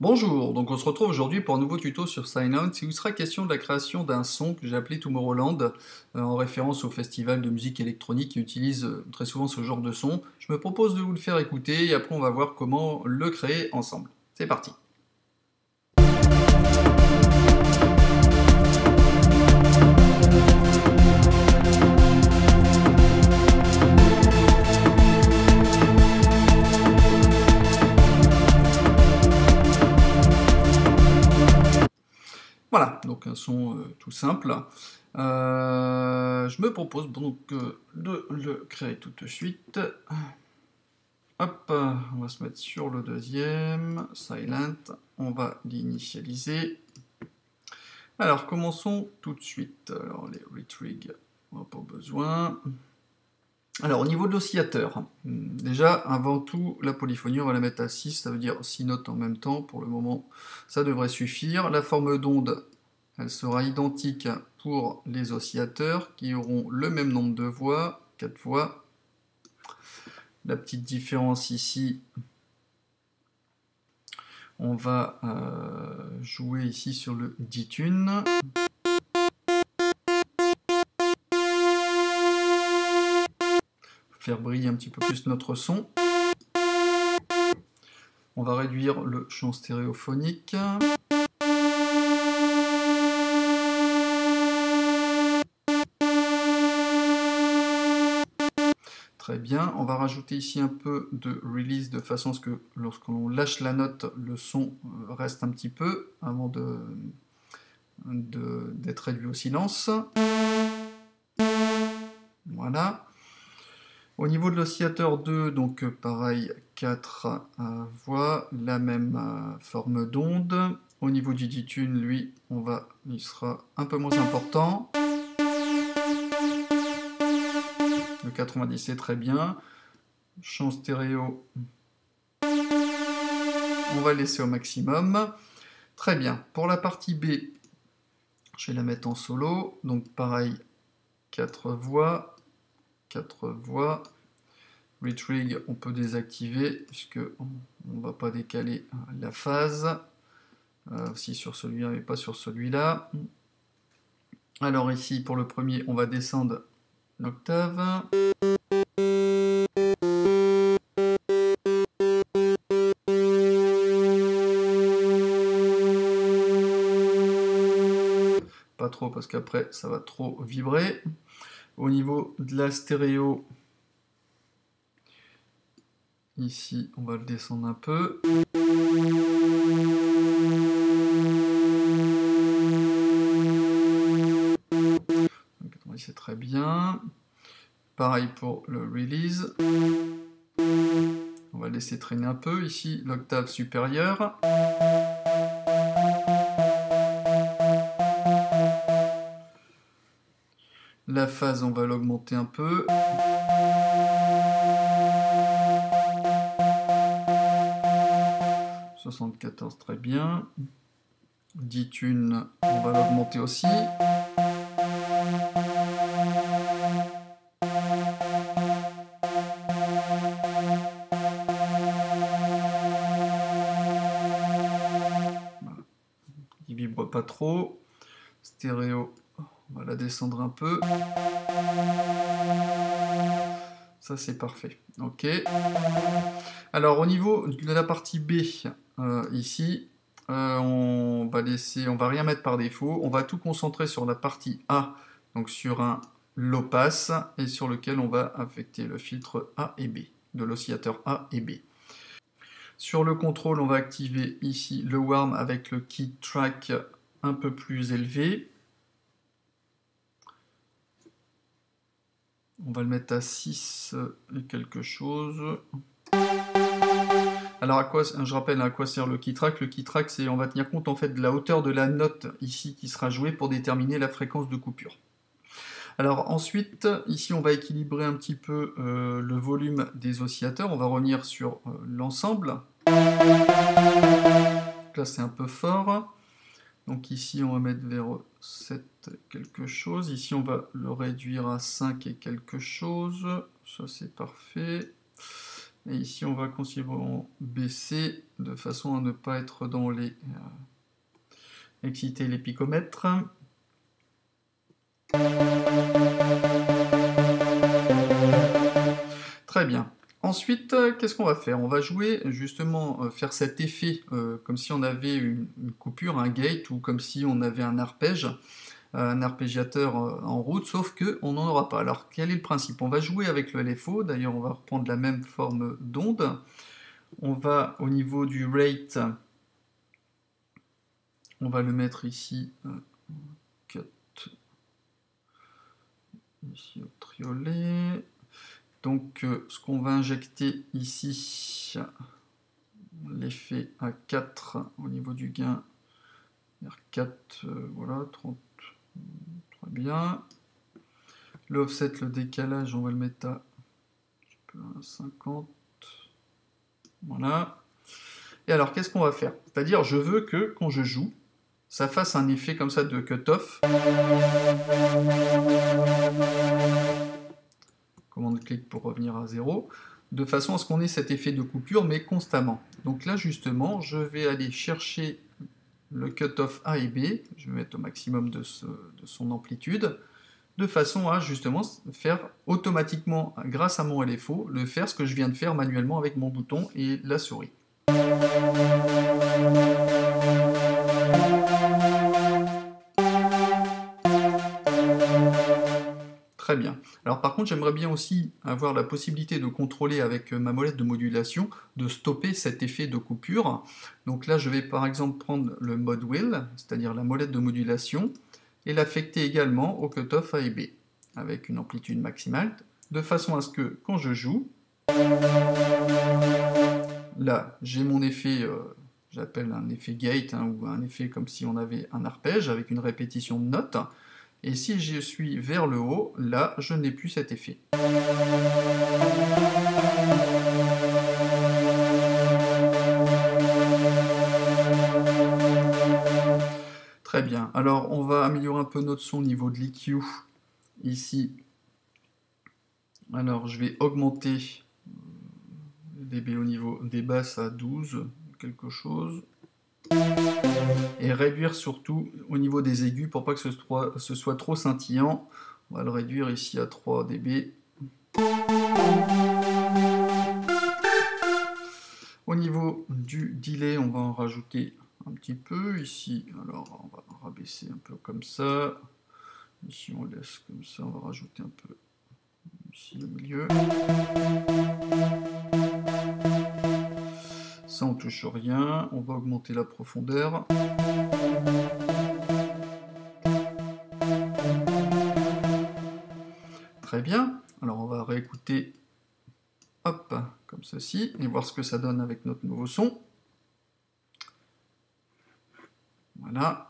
Bonjour, donc on se retrouve aujourd'hui pour un nouveau tuto sur Silence, où il sera question de la création d'un son que j'ai appelé Tomorrowland, en référence au festival de musique électronique qui utilise très souvent ce genre de son. Je me propose de vous le faire écouter et après on va voir comment le créer ensemble. C'est parti. Voilà, donc un son tout simple. Je me propose donc de le créer tout de suite. Hop, on va se mettre sur le deuxième, Silent, on va l'initialiser. Alors, commençons tout de suite. Alors, les retrig, on n'a pas besoin. Alors, au niveau de l'oscillateur, déjà, avant tout, la polyphonie, on va la mettre à 6, ça veut dire 6 notes en même temps, pour le moment, ça devrait suffire. La forme d'onde, elle sera identique pour les oscillateurs, qui auront le même nombre de voix, 4 voix. La petite différence ici, on va jouer ici sur le D-tune. Faire briller un petit peu plus notre son. On va réduire le champ stéréophonique. Très bien, on va rajouter ici un peu de release de façon à ce que lorsqu'on lâche la note, le son reste un petit peu avant d'être réduit au silence. Voilà. Au niveau de l'oscillateur 2, donc pareil, 4 voix, la même forme d'onde. Au niveau du D-tune, lui, il sera un peu moins important. Le 90 c'est très bien. Champ stéréo, on va laisser au maximum. Très bien. Pour la partie B, je vais la mettre en solo. Donc pareil, 4 voix. 4 voix. Retrig, on peut désactiver, puisque on ne va pas décaler la phase. Aussi sur celui-là, mais pas sur celui-là. Alors ici, pour le premier, on va descendre l'octave. Pas trop, parce qu'après, ça va trop vibrer. Au niveau de la stéréo, ici, on va le descendre un peu. C'est très bien. Pareil pour le release. On va laisser traîner un peu. Ici, l'octave supérieure. La phase, on va l'augmenter un peu. « 74, très bien. D-tune, on va l'augmenter aussi. Voilà. Il vibre pas trop. Stéréo, on va la descendre un peu. Ça, c'est parfait. Ok. Alors, au niveau de la partie B, ici, on va rien mettre par défaut. On va tout concentrer sur la partie A, donc sur un low pass, et sur lequel on va affecter le filtre A et B, de l'oscillateur A et B. Sur le contrôle, on va activer ici le warm avec le key track un peu plus élevé. On va le mettre à 6 et quelque chose. Alors, je rappelle à quoi sert le key track. Le key track, on va tenir compte en fait de la hauteur de la note ici qui sera jouée pour déterminer la fréquence de coupure. Alors ensuite, ici on va équilibrer un petit peu le volume des oscillateurs. On va revenir sur l'ensemble. Là c'est un peu fort. Donc ici, on va mettre vers 7 quelque chose. Ici, on va le réduire à 5 et quelque chose. Ça, c'est parfait. Et ici, on va considérablement baisser de façon à ne pas être dans les... exciter les picomètres. Très bien. Ensuite, qu'est-ce qu'on va faire? On va jouer, justement, faire cet effet, comme si on avait une coupure, un gate, ou comme si on avait un arpège, un arpégiateur en route, sauf qu'on n'en aura pas. Alors, quel est le principe? On va jouer avec le LFO, d'ailleurs, on va reprendre la même forme d'onde. On va, au niveau du rate, on va le mettre ici, 4, ici au triolet. Donc, ce qu'on va injecter ici, l'effet à 4 au niveau du gain, R4, voilà, 30, très bien. Le offset, le décalage, on va le mettre à 50, voilà. Et alors, qu'est-ce qu'on va faire? C'est-à-dire, je veux que, quand je joue, ça fasse un effet comme ça de cut-off. Commande clic pour revenir à 0, de façon à ce qu'on ait cet effet de coupure, mais constamment. Donc là, justement, je vais aller chercher le cut-off A et B, je vais mettre au maximum de son amplitude, de façon à, justement, faire automatiquement, grâce à mon LFO, le faire ce que je viens de faire manuellement avec mon bouton et la souris. Très bien. Alors par contre, j'aimerais bien aussi avoir la possibilité de contrôler avec ma molette de modulation, de stopper cet effet de coupure. Donc là, je vais par exemple prendre le mode wheel, c'est-à-dire la molette de modulation, et l'affecter également au cutoff A et B, avec une amplitude maximale, de façon à ce que quand je joue, là, j'ai mon effet, j'appelle un effet gate, hein, ou un effet comme si on avait un arpège avec une répétition de notes. Et si je suis vers le haut, là, je n'ai plus cet effet. Très bien. Alors, on va améliorer un peu notre son au niveau de l'EQ. Ici, alors je vais augmenter le dB au niveau des basses à 12, quelque chose. Et réduire surtout au niveau des aigus pour pas que ce soit trop scintillant. On va le réduire ici à 3 dB. Au niveau du delay, on va en rajouter un petit peu. Ici, alors on va rabaisser un peu comme ça. Ici, on laisse comme ça, on va rajouter un peu ici au milieu. Ça, on touche rien. On va augmenter la profondeur. Très bien. Alors, on va réécouter, hop, comme ceci, et voir ce que ça donne avec notre nouveau son. Voilà.